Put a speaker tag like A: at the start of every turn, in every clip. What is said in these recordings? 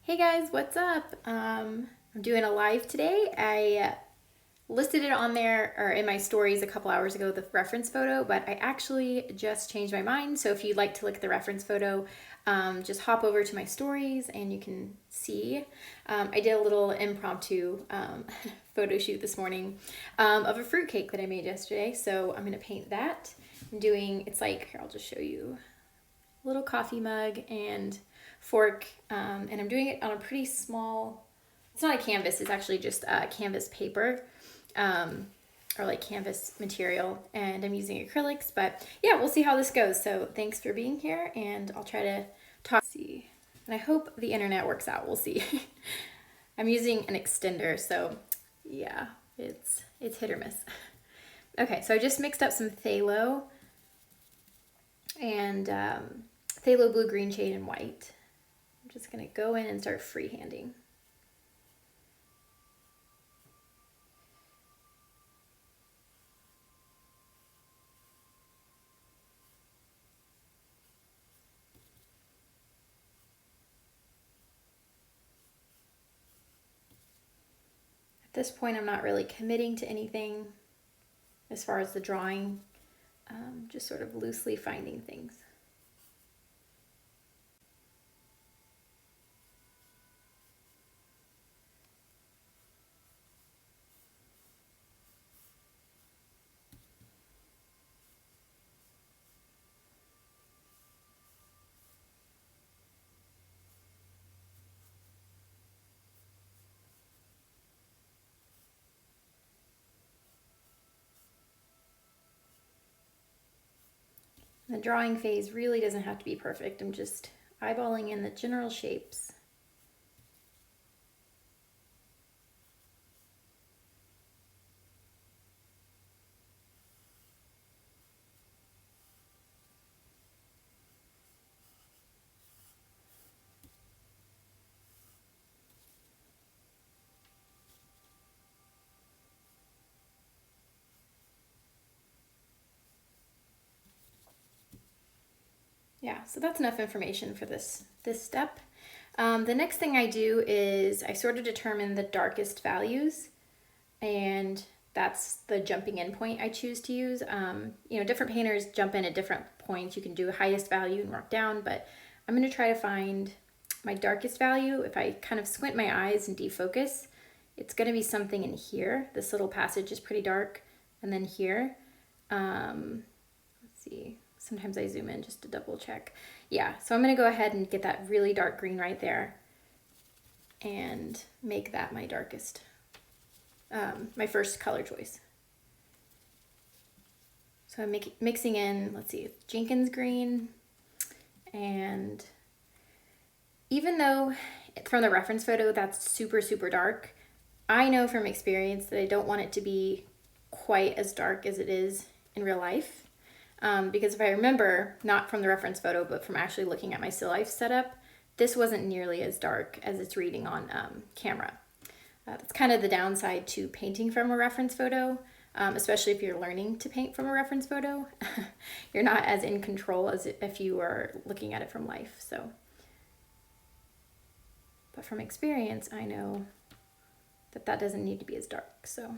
A: Hey guys, what's up? I'm doing a live today. I listed it on there or in my stories a couple hours ago, the reference photo, but I actually just changed my mind. So if you'd like to look at the reference photo, just hop over to my stories and you can see. I did a little impromptu photo shoot this morning of a fruitcake that I made yesterday. So I'm gonna paint that. It's like, here, I'll just show you little coffee mug and fork, and I'm doing it on a pretty small, it's not a canvas, it's actually just canvas paper, or like canvas material, and I'm using acrylics, but yeah, we'll see how this goes. So thanks for being here, and I'll try to see, and I hope the internet works out. We'll see. I'm using an extender, so yeah, it's hit or miss. Okay, so I just mixed up some phthalo and phthalo blue, green shade, and white. I'm just gonna go in and start freehanding. At this point, I'm not really committing to anything as far as the drawing, just sort of loosely finding things. The drawing phase really doesn't have to be perfect. I'm just eyeballing in the general shapes. Yeah, so that's enough information for this step. The next thing I do is I sort of determine the darkest values, and that's the jumping in point I choose to use. Different painters jump in at different points. You can do highest value and work down, but I'm going to try to find my darkest value. If I kind of squint my eyes and defocus, it's going to be something in here. This little passage is pretty dark, and then here. Let's see. Sometimes I zoom in just to double check. Yeah, so I'm going to go ahead and get that really dark green right there and make that my darkest, my first color choice. So I'm mixing in, let's see, Jenkins green, and even though from the reference photo that's super, super dark, I know from experience that I don't want it to be quite as dark as it is in real life. Because if I remember, not from the reference photo, but from actually looking at my still life setup, this wasn't nearly as dark as it's reading on camera. That's kind of the downside to painting from a reference photo, especially if you're learning to paint from a reference photo. You're not as in control as if you were looking at it from life. So, but from experience, I know that doesn't need to be as dark. So.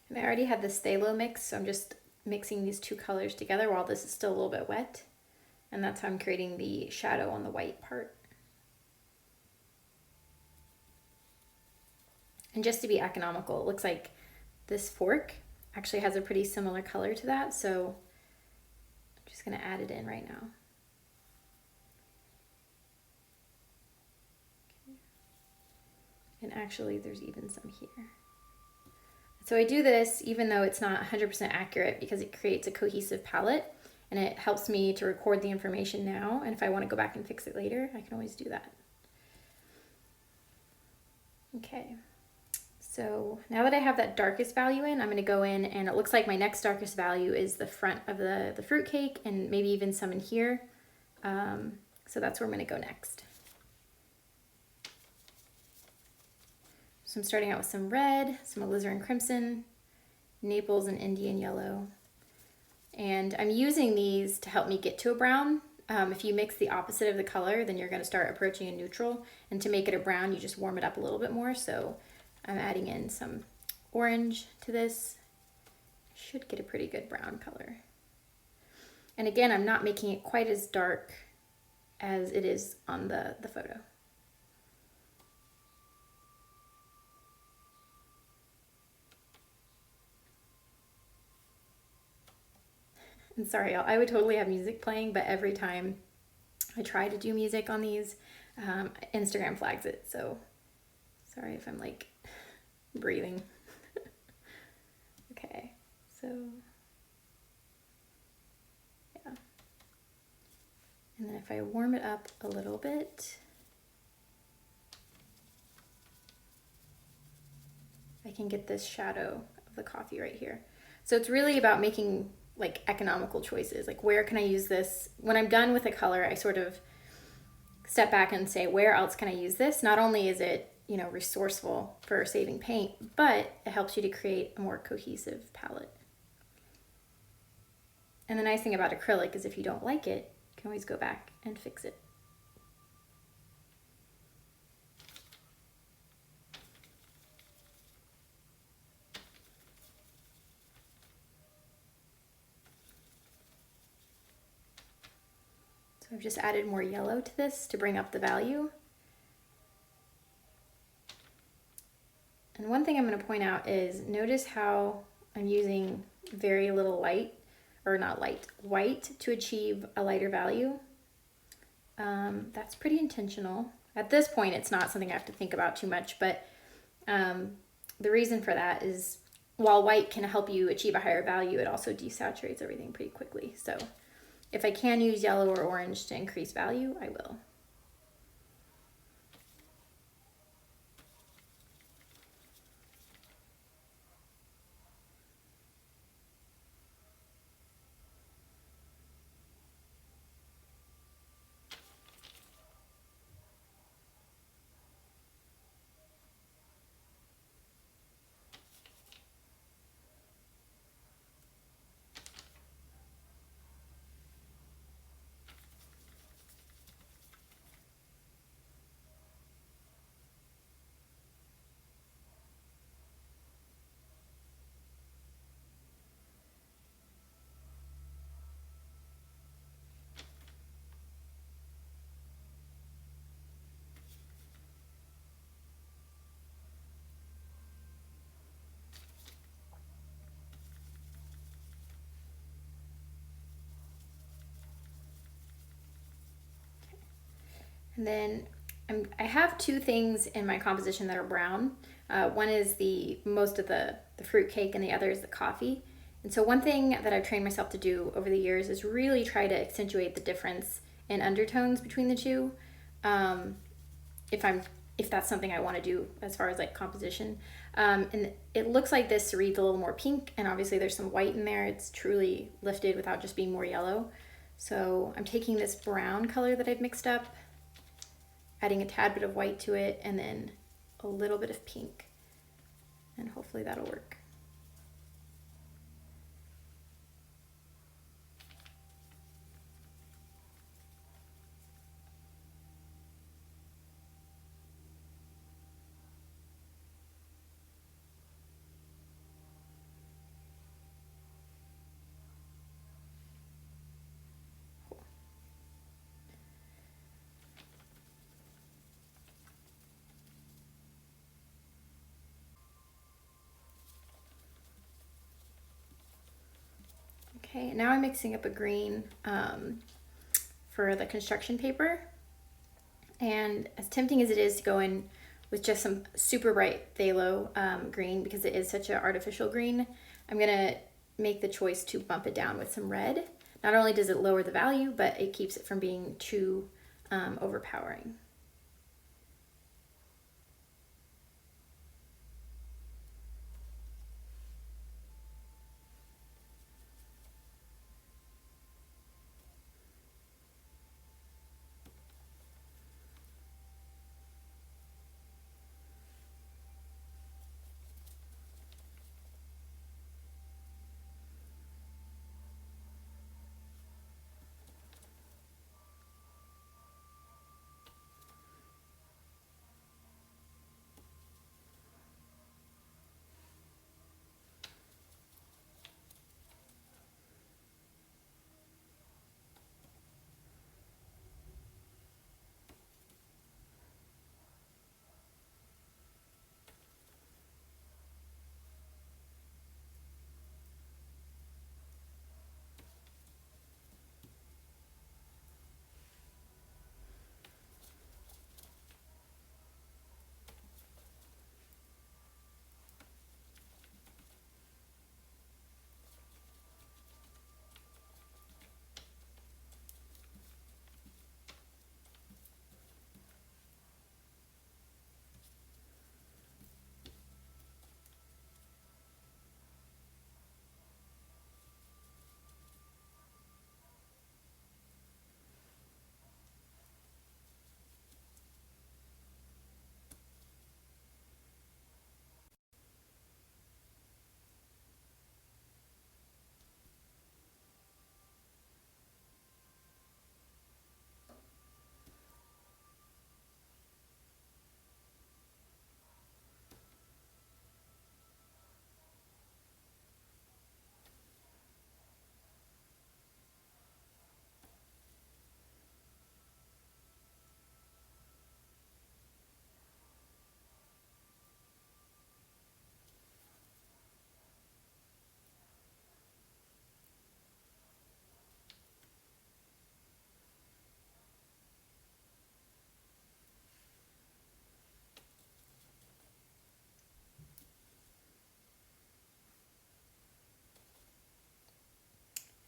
A: And I already had this phthalo mix, so I'm just mixing these two colors together while this is still a little bit wet. And that's how I'm creating the shadow on the white part. And just to be economical, it looks like this fork actually has a pretty similar color to that, so I'm just going to add it in right now. And actually, there's even some here. So I do this even though it's not 100% accurate because it creates a cohesive palette and it helps me to record the information now. And if I want to go back and fix it later, I can always do that. Okay. So now that I have that darkest value in, I'm going to go in and it looks like my next darkest value is the front of the fruit cake and maybe even some in here. So that's where I'm going to go next. So I'm starting out with some red, some alizarin crimson, Naples and Indian yellow. And I'm using these to help me get to a brown. If you mix the opposite of the color, then you're going to start approaching a neutral. And to make it a brown, you just warm it up a little bit more. So I'm adding in some orange to this. I should get a pretty good brown color. And again, I'm not making it quite as dark as it is on the photo. And sorry, I would totally have music playing, but every time I try to do music on these, Instagram flags it. So sorry if I'm like breathing. Okay, so yeah. And then if I warm it up a little bit, I can get this shadow of the coffee right here. So it's really about making like economical choices. Like, where can I use this? When I'm done with a color, I sort of step back and say, where else can I use this? Not only is it, you know, resourceful for saving paint, but it helps you to create a more cohesive palette. And the nice thing about acrylic is if you don't like it, you can always go back and fix it. So I've just added more yellow to this to bring up the value. And one thing I'm going to point out is notice how I'm using very little light, or not light, white to achieve a lighter value. That's pretty intentional. At this point, it's not something I have to think about too much, but the reason for that is while white can help you achieve a higher value, it also desaturates everything pretty quickly. So if I can use yellow or orange to increase value, I will. And then I have two things in my composition that are brown. One is most of the fruit cake and the other is the coffee. And so one thing that I've trained myself to do over the years is really try to accentuate the difference in undertones between the two. If that's something I want to do as far as like composition. And it looks like this reads a little more pink, and obviously there's some white in there. It's truly lifted without just being more yellow. So I'm taking this brown color that I've mixed up, adding a tad bit of white to it, and then a little bit of pink. And hopefully that'll work. Okay, now I'm mixing up a green for the construction paper. And as tempting as it is to go in with just some super bright phthalo green, because it is such an artificial green. I'm gonna make the choice to bump it down with some red. Not only does it lower the value, but it keeps it from being too overpowering.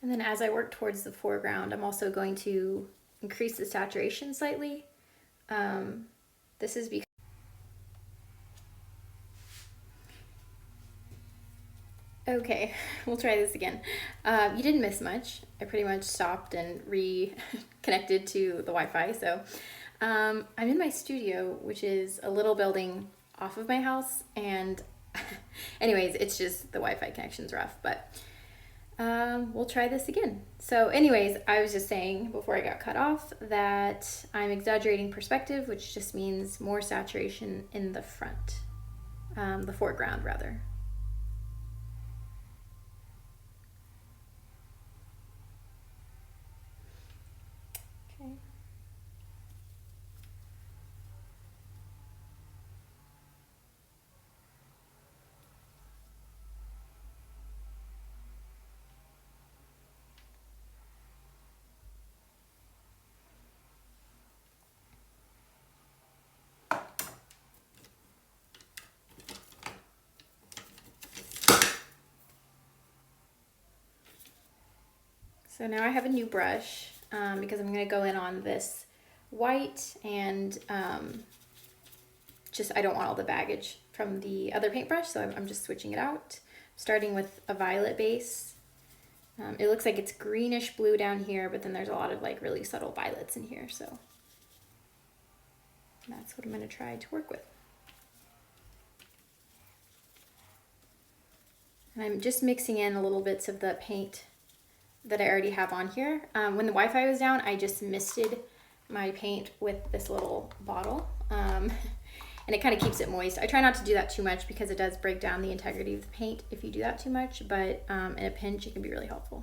A: And then as I work towards the foreground, I'm also going to increase the saturation slightly. This is because okay, we'll try this again. You didn't miss much. I pretty much stopped and reconnected to the Wi-Fi. So I'm in my studio, which is a little building off of my house. And anyways, it's just the Wi-Fi connection's rough, but we'll try this again. So anyways, I was just saying before I got cut off that I'm exaggerating perspective, which just means more saturation in the front, the foreground rather. Okay. So now I have a new brush because I'm going to go in on this white and just I don't want all the baggage from the other paintbrush, so I'm just switching it out. Starting with a violet base. It looks like it's greenish blue down here, but then there's a lot of like really subtle violets in here, so that's what I'm going to try to work with. And I'm just mixing in a little bits of the paint that I already have on here. When the Wi-Fi was down, I just misted my paint with this little bottle. And it kind of keeps it moist. I try not to do that too much because it does break down the integrity of the paint if you do that too much, but in a pinch it can be really helpful.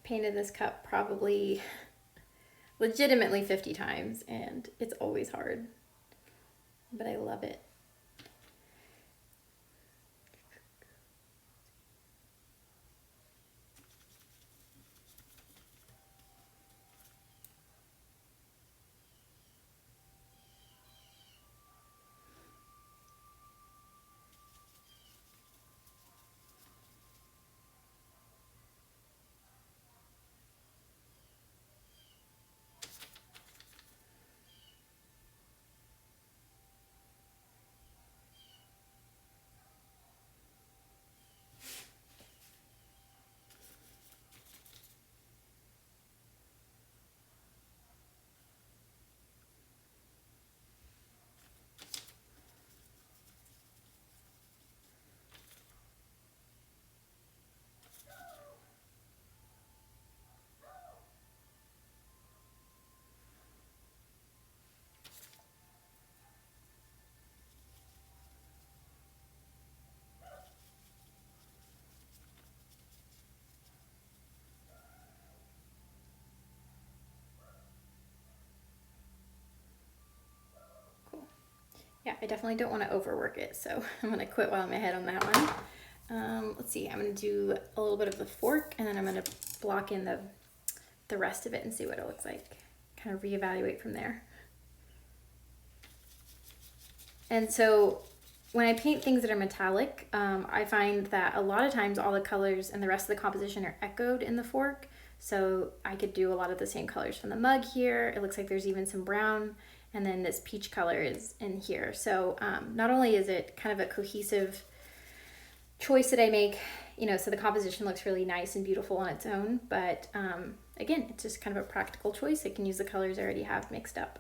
A: painted this cup probably legitimately 50 times, and it's always hard, but I love it. Yeah, I definitely don't want to overwork it, so I'm going to quit while I'm ahead on that one. Let's see, I'm going to do a little bit of the fork, and then I'm going to block in the rest of it and see what it looks like. Kind of reevaluate from there. And so when I paint things that are metallic, I find that a lot of times all the colors and the rest of the composition are echoed in the fork. So I could do a lot of the same colors from the mug here. It looks like there's even some brown, and then this peach color is in here. So not only is it kind of a cohesive choice that I make, so the composition looks really nice and beautiful on its own, but again, it's just kind of a practical choice. I can use the colors I already have mixed up.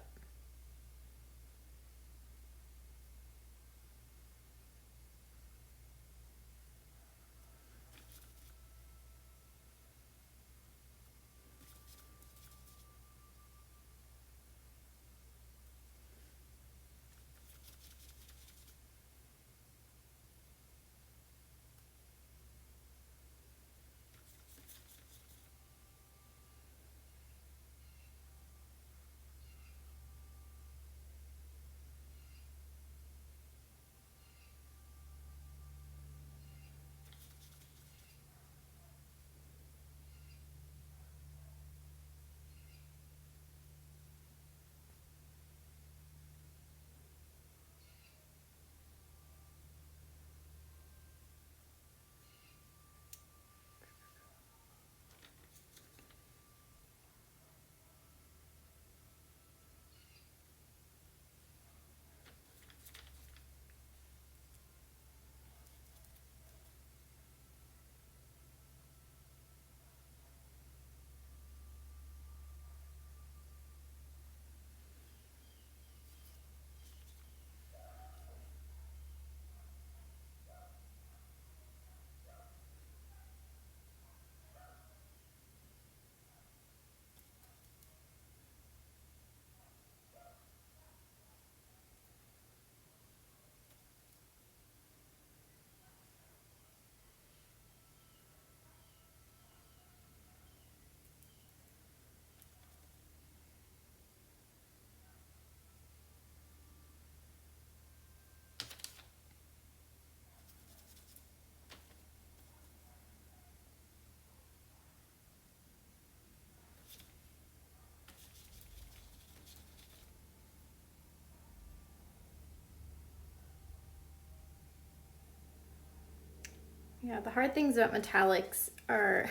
A: Yeah, the hard things about metallics are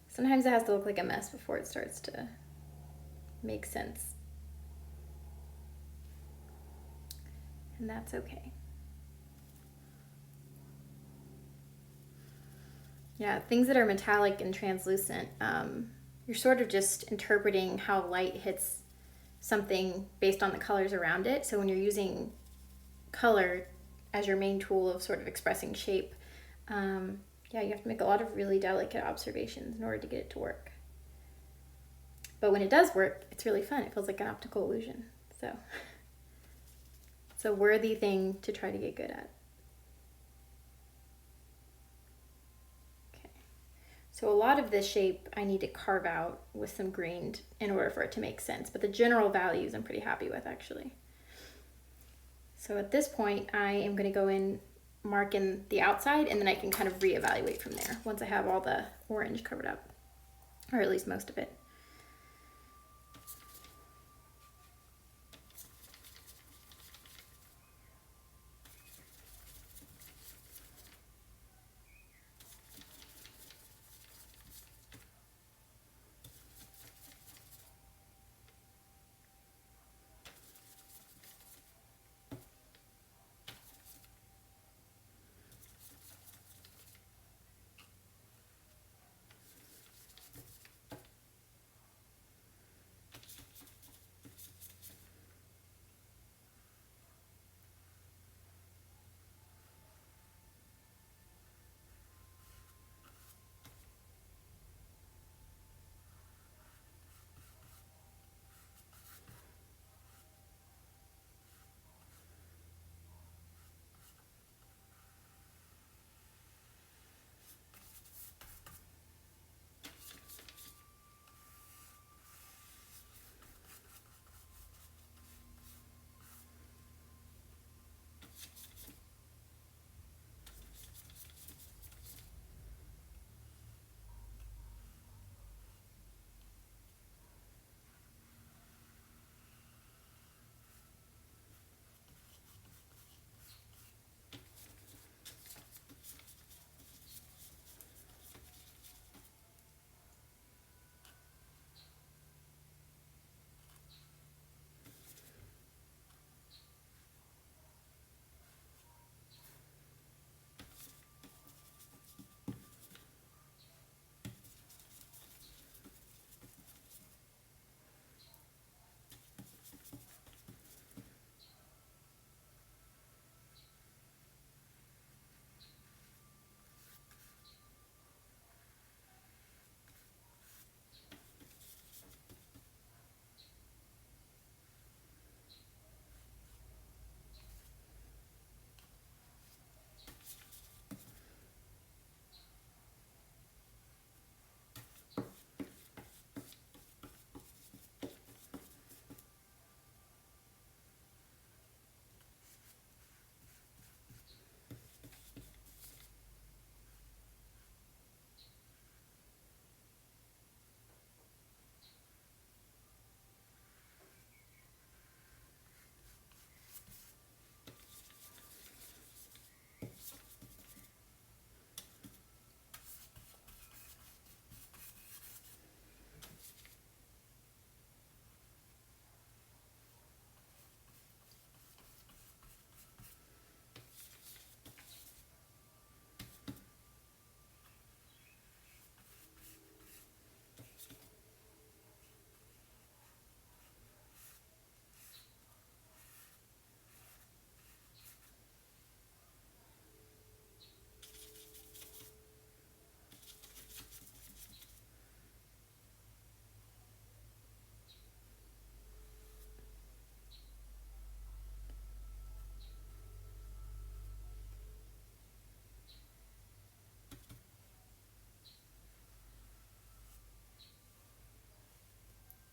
A: sometimes it has to look like a mess before it starts to make sense. And that's okay. Yeah, things that are metallic and translucent, you're sort of just interpreting how light hits something based on the colors around it. So when you're using color as your main tool of sort of expressing shape, yeah, you have to make a lot of really delicate observations in order to get it to work. But when it does work, it's really fun. It feels like an optical illusion. So it's a worthy thing to try to get good at. So a lot of this shape I need to carve out with some green in order for it to make sense. But the general values I'm pretty happy with, actually. So at this point, I am going to go in, mark in the outside, and then I can kind of reevaluate from there once I have all the orange covered up, or at least most of it.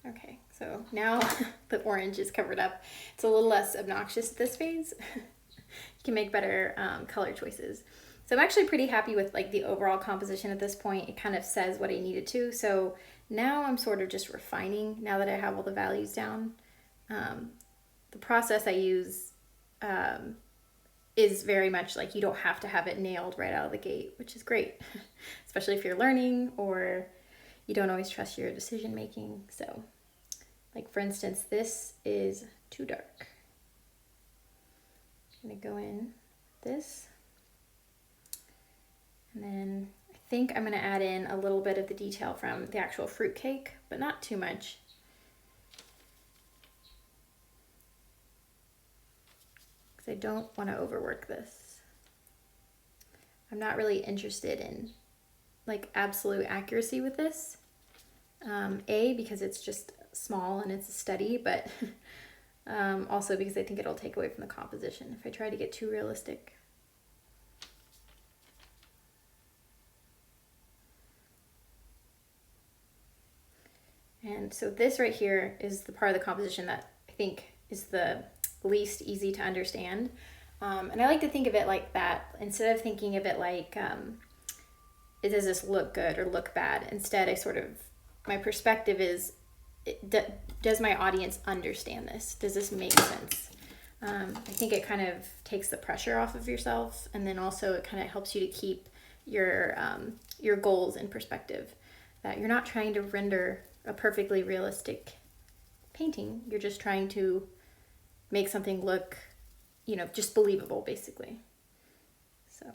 A: Okay, so now the orange is covered up. It's a little less obnoxious at this phase. You can make better color choices. So I'm actually pretty happy with like the overall composition at this point. It kind of says what I needed to. So now I'm sort of just refining now that I have all the values down. The process I use is very much like you don't have to have it nailed right out of the gate, which is great, especially if you're learning or you don't always trust your decision making. So like for instance, this is too dark. I'm gonna go in this, and then I think I'm gonna add in a little bit of the detail from the actual fruit cake, but not too much. Because I don't want to overwork this. I'm not really interested in like absolute accuracy with this. Because it's just small and it's a study, but also because I think it'll take away from the composition if I try to get too realistic. And so this right here is the part of the composition that I think is the least easy to understand. And I like to think of it like that instead of thinking of it like, does this look good or look bad? Instead, my perspective is, does my audience understand this? Does this make sense? I think it kind of takes the pressure off of yourself, and then also it kind of helps you to keep your goals in perspective. That you're not trying to render a perfectly realistic painting. You're just trying to make something look, just believable, basically. So.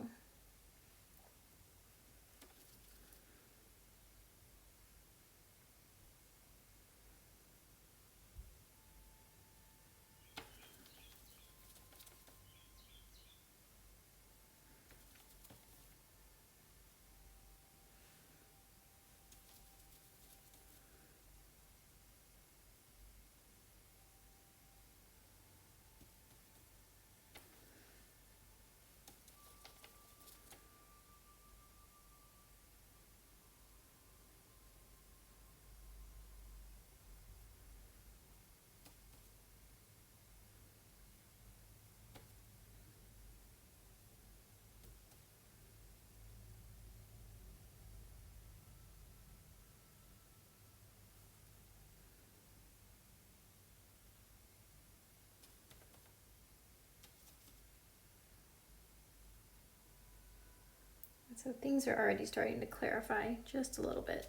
A: So things are already starting to clarify just a little bit.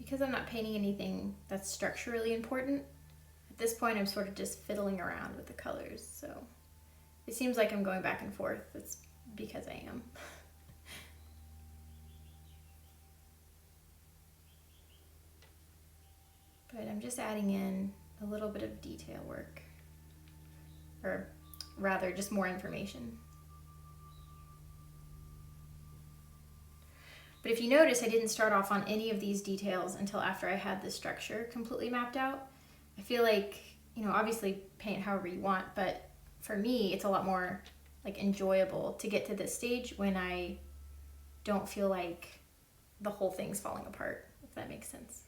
A: because I'm not painting anything that's structurally important, at this point I'm sort of just fiddling around with the colors. So it seems like I'm going back and forth. It's because I am. But I'm just adding in a little bit of detail work, or rather just more information. But if you notice, I didn't start off on any of these details until after I had the structure completely mapped out. I feel like, you know, obviously paint however you want, but for me, it's a lot more like enjoyable to get to this stage when I don't feel like the whole thing's falling apart, if that makes sense.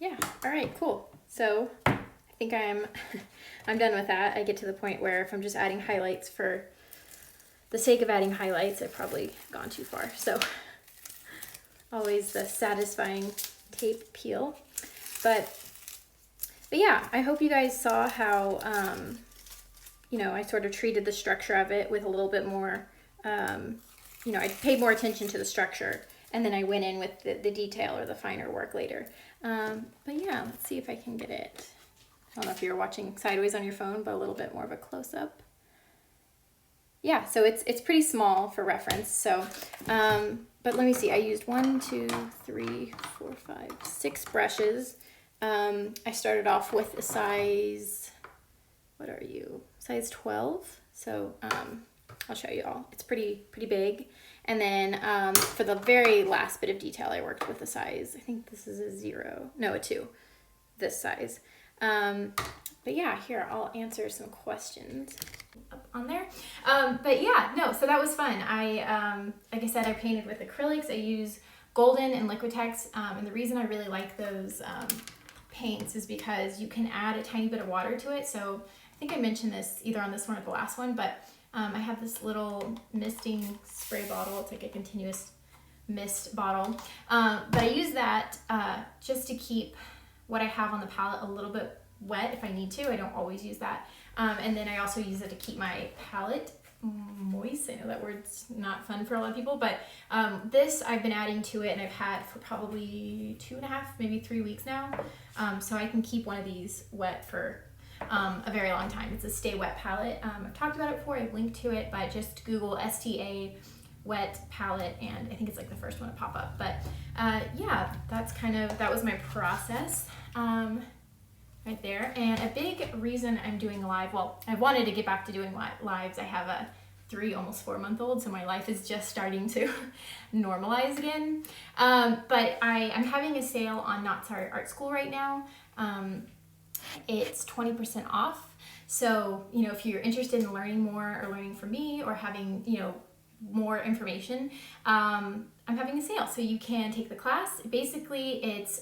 A: Yeah, all right, cool. So I think I'm done with that. I get to the point where if I'm just adding highlights for the sake of adding highlights, I've probably gone too far. So always the satisfying tape peel. But yeah, I hope you guys saw how, you know, I sort of treated the structure of it with a little bit more, you know, I paid more attention to the structure, and then I went in with the detail or the finer work later. But yeah, let's see if I can get it. I don't know if you're watching sideways on your phone, but a little bit more of a close-up. Yeah, so it's pretty small for reference. So, but let me see. I used 1, 2, 3, 4, 5, 6 brushes. I started off with a size, what are you? Size 12. So I'll show you all. It's pretty big. And then for the very last bit of detail, I worked with a size, I think this is a 0, no, a 2. this size. But yeah, here, I'll answer some questions up on there. But yeah, no, so that was fun. Like I said, I painted with acrylics. I use Golden and Liquitex. And the reason I really like those paints is because you can add a tiny bit of water to it. So I think I mentioned this either on this one or the last one, but I have this little misting spray bottle. It's like a continuous mist bottle. But I use that just to keep what I have on the palette a little bit wet if I need to. I don't always use that. And then I also use it to keep my palette moist. I know that word's not fun for a lot of people, but this I've been adding to it and I've had for probably 2.5, maybe 3 weeks now. So I can keep one of these wet for a very long time. It's a Stay Wet palette. I've talked about it before, I've linked to it, but just Google STA wet palette and I think it's like the first one to pop up. But yeah, that was my process. Right there. And a big reason I'm doing a live, well, I wanted to get back to doing lives. I have a 3, almost 4-month-old, so my life is just starting to normalize again. But I'm having a sale on Not Sorry Art School right now. It's 20% off. So, if you're interested in learning more or learning from me or having, more information, I'm having a sale. So you can take the class. Basically, it's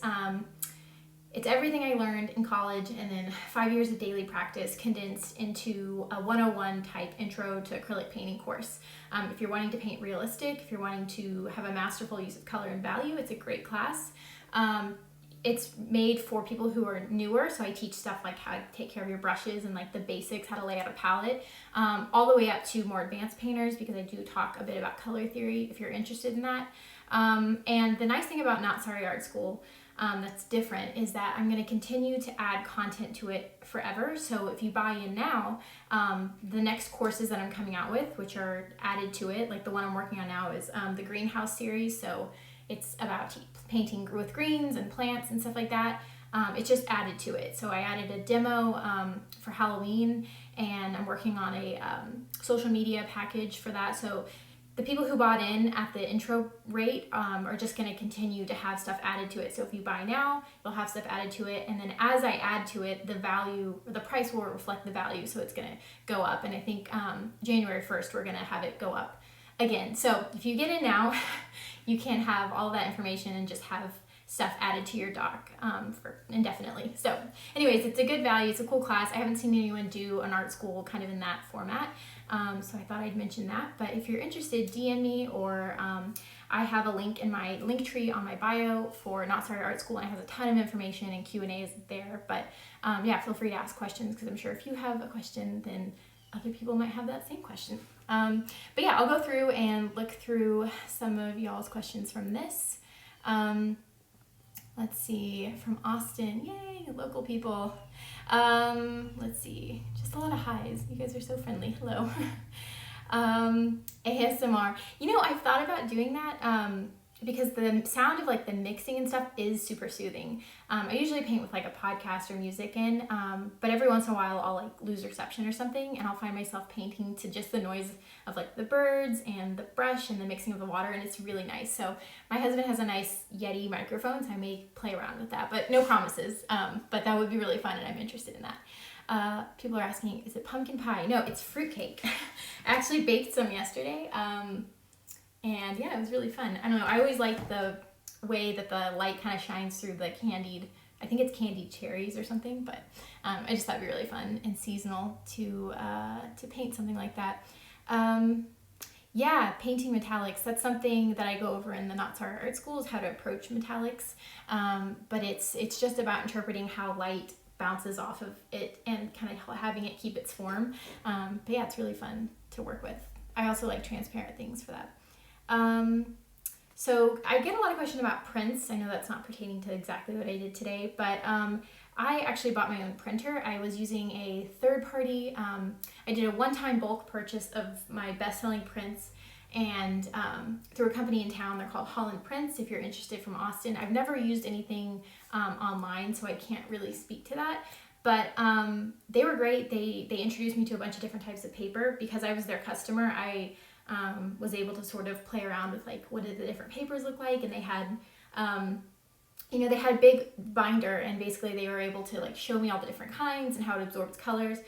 A: everything I learned in college and then 5 years of daily practice condensed into a 101 type intro to acrylic painting course. If you're wanting to paint realistic, if you're wanting to have a masterful use of color and value, it's a great class. It's made for people who are newer, so I teach stuff like how to take care of your brushes and like the basics, how to lay out a palette, all the way up to more advanced painters because I do talk a bit about color theory if you're interested in that. And the nice thing about Not Sorry Art School that's different is that I'm going to continue to add content to it forever. So if you buy in now, the next courses that I'm coming out with, which are added to it, like the one I'm working on now is the greenhouse series. So it's about painting with greens and plants and stuff like that. It's just added to it. So I added a demo for Halloween and I'm working on a social media package for that. So the people who bought in at the intro rate are just going to continue to have stuff added to it. So if you buy now, you'll have stuff added to it. And then as I add to it, the value, or the price will reflect the value. So it's going to go up. And I think January 1st, we're going to have it go up again. So if you get in now, you can have all that information and just have stuff added to your doc for indefinitely. So anyways, it's a good value. It's a cool class. I haven't seen anyone do an art school kind of in that format. So I thought I'd mention that. But if you're interested, DM me or I have a link in my link tree on my bio for Not Sorry Art School and it has a ton of information and Q&As there. But yeah, feel free to ask questions because I'm sure if you have a question, then other people might have that same question. But yeah, I'll go through and look through some of y'all's questions from this. Let's see, from Austin, yay, local people. Let's see, just a lot of highs. You guys are so friendly, hello. ASMR, I've thought about doing that because the sound of like the mixing and stuff is super soothing. I usually paint with like a podcast or music in, but every once in a while I'll like lose reception or something and I'll find myself painting to just the noise of like the birds and the brush and the mixing of the water and it's really nice. So my husband has a nice Yeti microphone so I may play around with that, but no promises. But that would be really fun and I'm interested in that. People are asking, is it pumpkin pie? No, it's fruitcake. I actually baked some yesterday. And yeah, it was really fun. I don't know, I always like the way that the light kind of shines through the candied, I think it's candied cherries or something, but I just thought it'd be really fun and seasonal to paint something like that. Yeah, painting metallics, that's something that I go over in the Not Sorry Art School is how to approach metallics, but it's just about interpreting how light bounces off of it and kind of having it keep its form. But yeah, it's really fun to work with. I also like transparent things for that. So I get a lot of questions about prints. I know that's not pertaining to exactly what I did today, but I actually bought my own printer. I was using a third party. I did a one-time bulk purchase of my best-selling prints and through a company in town. They're called Holland Prints if you're interested, from Austin. I've never used anything online, so I can't really speak to that. But they were great. They introduced me to a bunch of different types of paper. Because I was their customer, I was able to sort of play around with like what did the different papers look like, and they had you know, they had a big binder, and basically they were able to like show me all the different kinds and how it absorbs colors.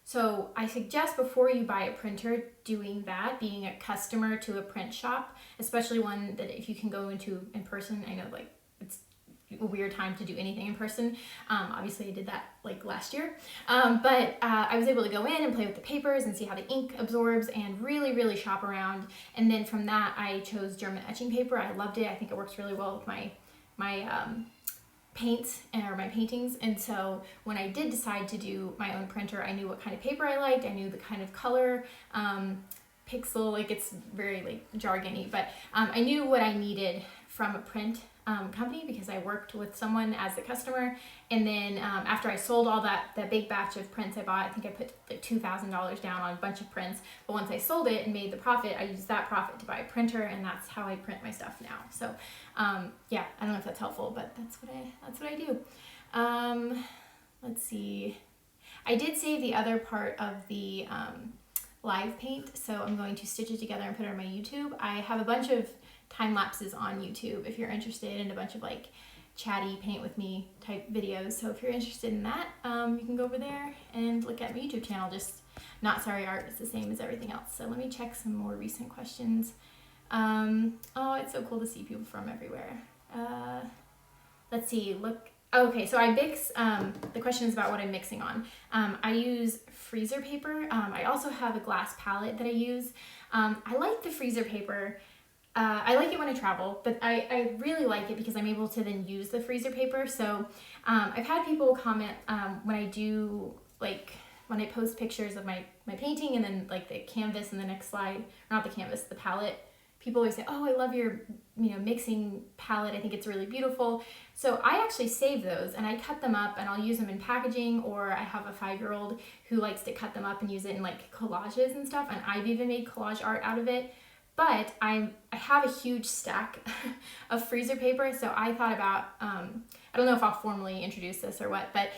A: So I suggest before you buy a printer doing that, being a customer to a print shop, especially one that if you can go into in person. I know like it's a weird time to do anything in person. Obviously I did that like last year. But I was able to go in and play with the papers and see how the ink absorbs and really, really shop around. And then from that, I chose German etching paper. I loved it. I think it works really well with my paints or my paintings. And so when I did decide to do my own printer, I knew what kind of paper I liked. I knew the kind of color, pixel, like it's very like jargony, but I knew what I needed from a print company because I worked with someone as a customer. And then after I sold all that big batch of prints I bought, I think I put like $2,000 down on a bunch of prints. But once I sold it and made the profit, I used that profit to buy a printer, and that's how I print my stuff now. So yeah, I don't know if that's helpful, but that's what I do. Let's see. I did save the other part of the live paint, so I'm going to stitch it together and put it on my YouTube. I have a bunch of time lapses on YouTube if you're interested in a bunch of like chatty paint with me type videos. So if you're interested in that, you can go over there and look at my YouTube channel. Just Not Sorry Art. It's the same as everything else. So let me check some more recent questions. Oh, it's so cool to see people from everywhere. Let's see. Look. Okay, so I mix, the question is about what I'm mixing on. I use freezer paper. I also have a glass palette that I use. I like the freezer paper. I like it when I travel, but I really like it because I'm able to then use the freezer paper. So I've had people comment when I do, like, when I post pictures of my painting and then like the canvas in the next slide, or not the canvas, the palette. People always say, oh, I love your, mixing palette. I think it's really beautiful. So I actually save those and I cut them up and I'll use them in packaging, or I have a 5-year-old who likes to cut them up and use it in like collages and stuff. And I've even made collage art out of it. But I have a huge stack of freezer paper, so I thought about, I don't know if I'll formally introduce this or what, but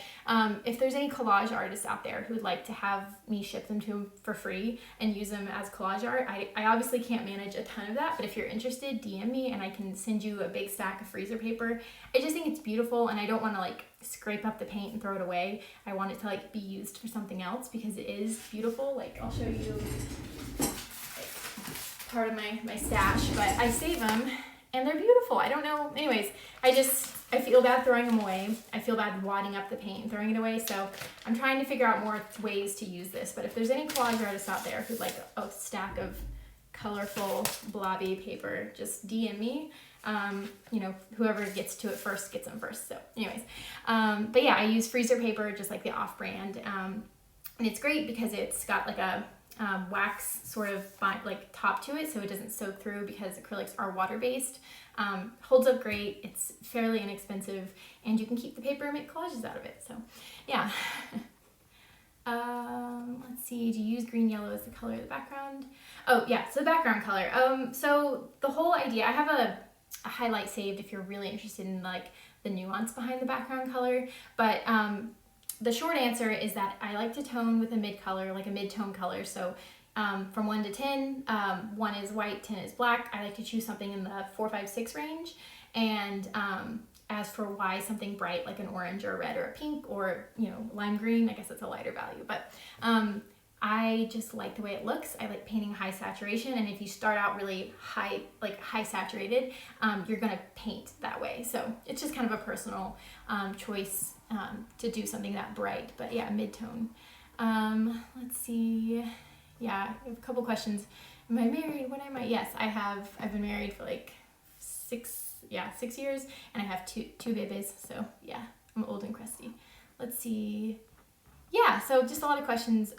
A: if there's any collage artists out there who would like to have me ship them to them for free and use them as collage art, I obviously can't manage a ton of that, but if you're interested, DM me and I can send you a big stack of freezer paper. I just think it's beautiful, and I don't want to like scrape up the paint and throw it away. I want it to like be used for something else because it is beautiful. Like, I'll show you part of my stash, but I save them and they're beautiful. I don't know. Anyways, I feel bad throwing them away. I feel bad wadding up the paint and throwing it away. So I'm trying to figure out more ways to use this. But if there's any collage artists out there who'd like a stack of colorful blobby paper, just DM me. Whoever gets to it first gets them first. So anyways, but yeah, I use freezer paper, just like the off-brand. And it's great because it's got like a wax sort of like top to it, so it doesn't soak through because acrylics are water-based. Holds up great. It's fairly inexpensive, and you can keep the paper and make collages out of it. So yeah. Let's see. Do you use green yellow as the color of the background? Oh yeah, so the background color. So the whole idea, I have a highlight saved if you're really interested in like the nuance behind the background color, but the short answer is that I like to tone with a mid-color, like a mid-tone color. So from 1 to 10, 1 is white, 10 is black. I like to choose something in the 4, 5, 6 range. And as for why something bright, like an orange or a red or a pink or, lime green, I guess that's a lighter value. But I just like the way it looks. I like painting high saturation. And if you start out really high, like high saturated, you're going to paint that way. So it's just kind of a personal choice to do something that bright, but yeah, mid-tone. Let's see. Yeah, I have a couple questions. Am I married? When am I? Yes, I have. I've been married for like 6 years, and I have two babies. So yeah, I'm old and crusty. Let's see. Yeah, so just a lot of questions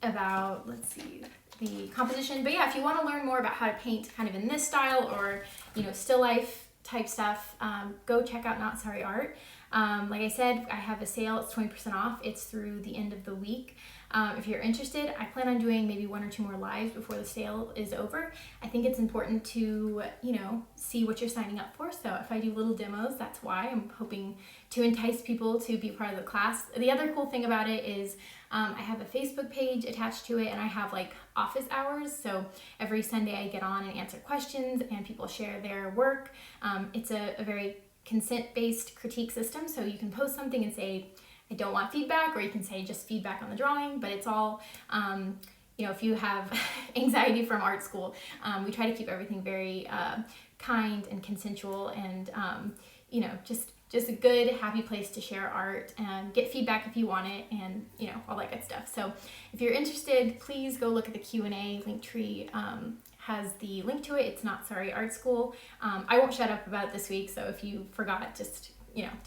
A: about, let's see, the composition. But yeah, if you want to learn more about how to paint kind of in this style or, still life type stuff, go check out Not Sorry Art. Like I said, I have a sale. It's 20% off. It's through the end of the week. If you're interested, I plan on doing maybe 1 or 2 more lives before the sale is over. I think it's important to, see what you're signing up for. So if I do little demos, that's why. I'm hoping to entice people to be part of the class. The other cool thing about it is I have a Facebook page attached to it, and I have like office hours. So every Sunday I get on and answer questions and people share their work. It's a very consent-based critique system. So you can post something and say, I don't want feedback, or you can say just feedback on the drawing, but it's all, if you have anxiety from art school, we try to keep everything very kind and consensual and, just a good, happy place to share art and get feedback if you want it, and, all that good stuff. So if you're interested, please go look at the Q&A. Linktree has the link to it. It's Not Sorry Art School. I won't shut up about it this week, so if you forgot, just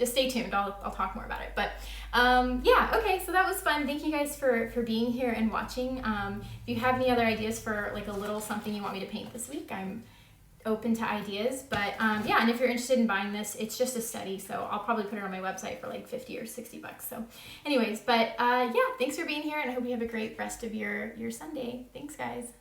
A: stay tuned. I'll talk more about it. But okay, so that was fun. Thank you guys for being here and watching. If you have any other ideas for like a little something you want me to paint this week, I'm open to ideas. But and if you're interested in buying this, it's just a study, so I'll probably put it on my website for like $50 or $60. So anyways, but thanks for being here, and I hope you have a great rest of your Sunday. Thanks, guys.